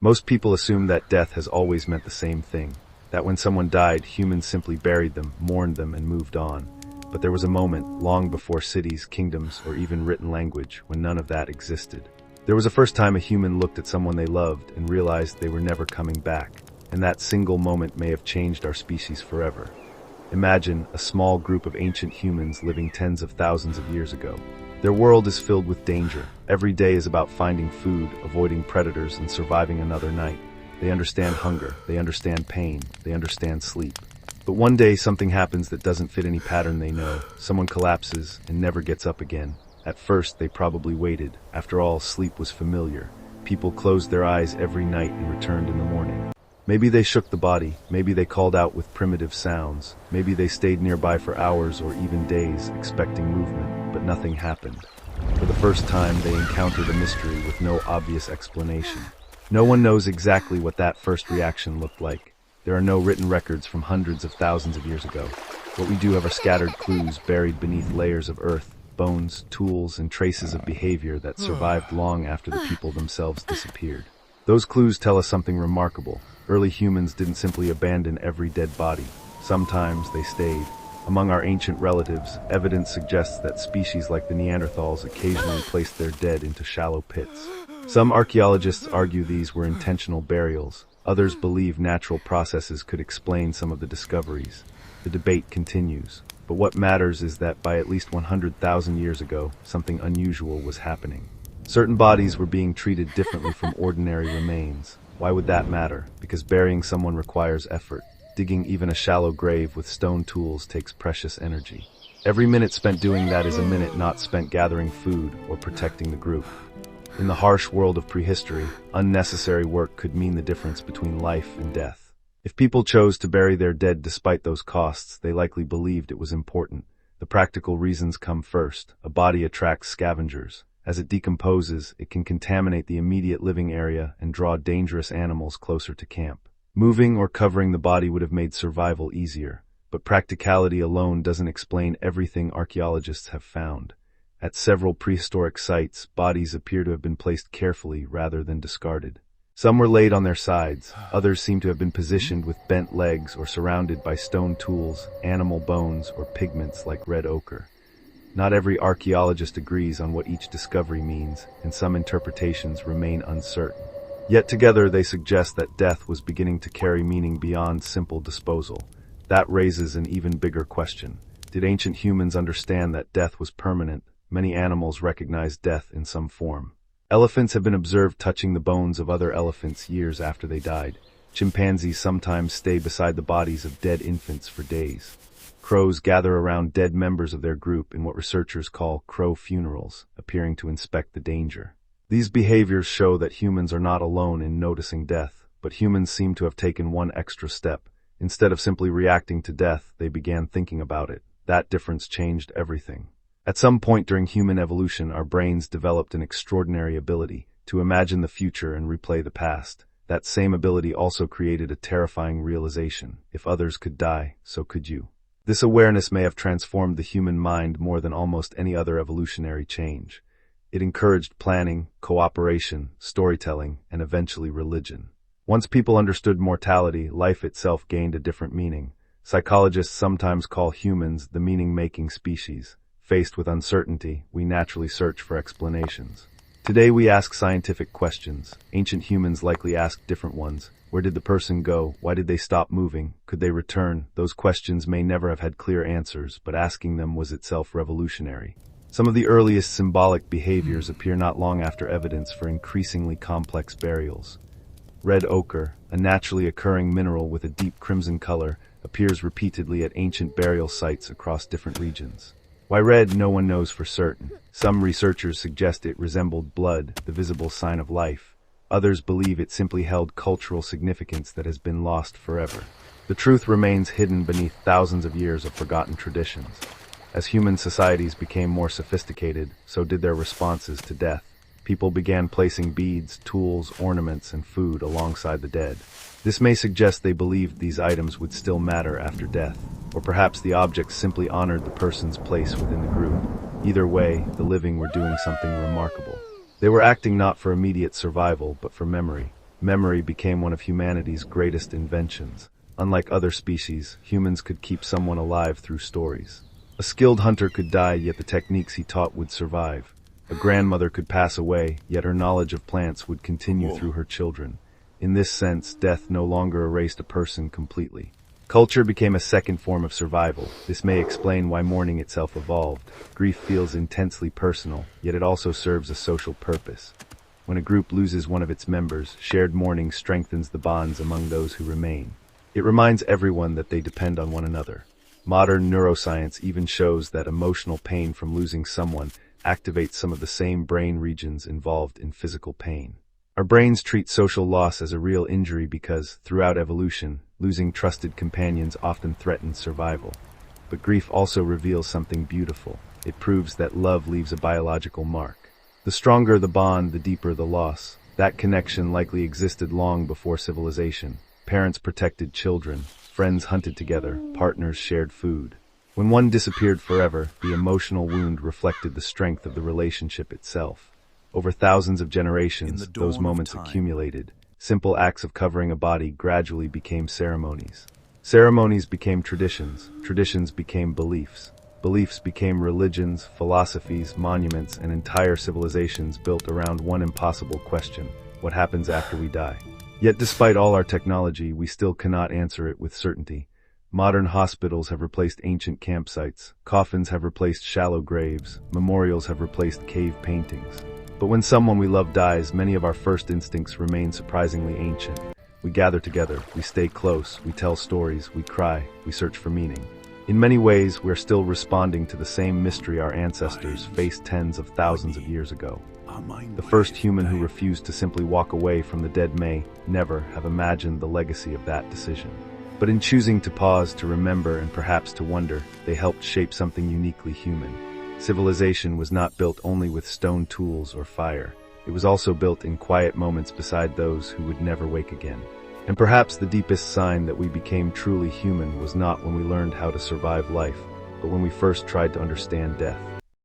Most people assume that death has always meant the same thing, that when someone died, humans simply buried them, mourned them, and moved on. But there was a moment, long before cities, kingdoms, or even written language, when none of that existed. There was a first time a human looked at someone they loved and realized they were never coming back, and that single moment may have changed our species forever. Imagine a small group of ancient humans living tens of thousands of years ago. Their world is filled with danger. Every day is about finding food, avoiding predators, and surviving another night. They understand hunger, they understand pain, they understand sleep. But one day something happens that doesn't fit any pattern they know. Someone collapses and never gets up again. At first, they probably waited. After all, sleep was familiar. People closed their eyes every night and returned in the morning. Maybe they shook the body, maybe they called out with primitive sounds, maybe they stayed nearby for hours or even days, expecting movement, but nothing happened. For the first time, they encountered a mystery with no obvious explanation. No one knows exactly what that first reaction looked like. There are no written records from hundreds of thousands of years ago. What we do have are scattered clues buried beneath layers of earth, bones, tools, and traces of behavior that survived long after the people themselves disappeared. Those clues tell us something remarkable. Early humans didn't simply abandon every dead body. Sometimes they stayed. Among our ancient relatives, evidence suggests that species like the Neanderthals occasionally placed their dead into shallow pits. Some archaeologists argue these were intentional burials. Others believe natural processes could explain some of the discoveries. The debate continues. But what matters is that by at least 100,000 years ago, something unusual was happening. Certain bodies were being treated differently from ordinary remains. Why would that matter? Because burying someone requires effort. Digging even a shallow grave with stone tools takes precious energy. Every minute spent doing that is a minute not spent gathering food or protecting the group. In the harsh world of prehistory, unnecessary work could mean the difference between life and death. If people chose to bury their dead despite those costs, they likely believed it was important. The practical reasons come first. A body attracts scavengers. As it decomposes, it can contaminate the immediate living area and draw dangerous animals closer to camp. Moving or covering the body would have made survival easier, but practicality alone doesn't explain everything archaeologists have found. At several prehistoric sites, bodies appear to have been placed carefully rather than discarded. Some were laid on their sides, others seem to have been positioned with bent legs or surrounded by stone tools, animal bones, or pigments like red ochre. Not every archaeologist agrees on what each discovery means, and some interpretations remain uncertain. Yet together they suggest that death was beginning to carry meaning beyond simple disposal. That raises an even bigger question. Did ancient humans understand that death was permanent? Many animals recognize death in some form. Elephants have been observed touching the bones of other elephants years after they died. Chimpanzees sometimes stay beside the bodies of dead infants for days. Crows gather around dead members of their group in what researchers call crow funerals, appearing to inspect the danger. These behaviors show that humans are not alone in noticing death, but humans seem to have taken one extra step. Instead of simply reacting to death, they began thinking about it. That difference changed everything. At some point during human evolution, our brains developed an extraordinary ability to imagine the future and replay the past. That same ability also created a terrifying realization. If others could die, so could you. This awareness may have transformed the human mind more than almost any other evolutionary change. It encouraged planning, cooperation, storytelling, and eventually religion. Once people understood mortality, life itself gained a different meaning. Psychologists sometimes call humans the meaning-making species. Faced with uncertainty, we naturally search for explanations. Today we ask scientific questions. Ancient humans likely asked different ones. Where did the person go? Why did they stop moving? Could they return? Those questions may never have had clear answers, but asking them was itself revolutionary. Some of the earliest symbolic behaviors appear not long after evidence for increasingly complex burials. Red ochre, a naturally occurring mineral with a deep crimson color, appears repeatedly at ancient burial sites across different regions. Why red, no one knows for certain. Some researchers suggest it resembled blood, the visible sign of life. Others believe it simply held cultural significance that has been lost forever. The truth remains hidden beneath thousands of years of forgotten traditions. As human societies became more sophisticated, so did their responses to death. People began placing beads, tools, ornaments, and food alongside the dead. This may suggest they believed these items would still matter after death, or perhaps the objects simply honored the person's place within the group. Either way, the living were doing something remarkable. They were acting not for immediate survival, but for memory. Memory became one of humanity's greatest inventions. Unlike other species, humans could keep someone alive through stories. A skilled hunter could die, yet the techniques he taught would survive. A grandmother could pass away, yet her knowledge of plants would continue through her children. In this sense, death no longer erased a person completely. Culture became a second form of survival. This may explain why mourning itself evolved. Grief feels intensely personal, yet it also serves a social purpose. When a group loses one of its members, shared mourning strengthens the bonds among those who remain. It reminds everyone that they depend on one another. Modern neuroscience even shows that emotional pain from losing someone activates some of the same brain regions involved in physical pain. Our brains treat social loss as a real injury because, throughout evolution, losing trusted companions often threatens survival. But grief also reveals something beautiful. It proves that love leaves a biological mark. The stronger the bond, the deeper the loss. That connection likely existed long before civilization. Parents protected children, friends hunted together, partners shared food. When one disappeared forever, the emotional wound reflected the strength of the relationship itself. Over thousands of generations, those moments accumulated. Simple acts of covering a body gradually became ceremonies. Ceremonies became traditions. Traditions became beliefs. Beliefs became religions, philosophies, monuments, and entire civilizations built around one impossible question: what happens after we die? Yet despite all our technology, we still cannot answer it with certainty. Modern hospitals have replaced ancient campsites. Coffins have replaced shallow graves. Memorials have replaced cave paintings. But when someone we love dies, many of our first instincts remain surprisingly ancient. We gather together, we stay close, we tell stories, we cry, we search for meaning. In many ways, we're still responding to the same mystery our ancestors faced tens of thousands of years ago. The first human who refused to simply walk away from the dead may never have imagined the legacy of that decision. But in choosing to pause, to remember, and perhaps to wonder, they helped shape something uniquely human. Civilization was not built only with stone tools or fire. It was also built in quiet moments beside those who would never wake again. And perhaps the deepest sign that we became truly human was not when we learned how to survive life, but when we first tried to understand death.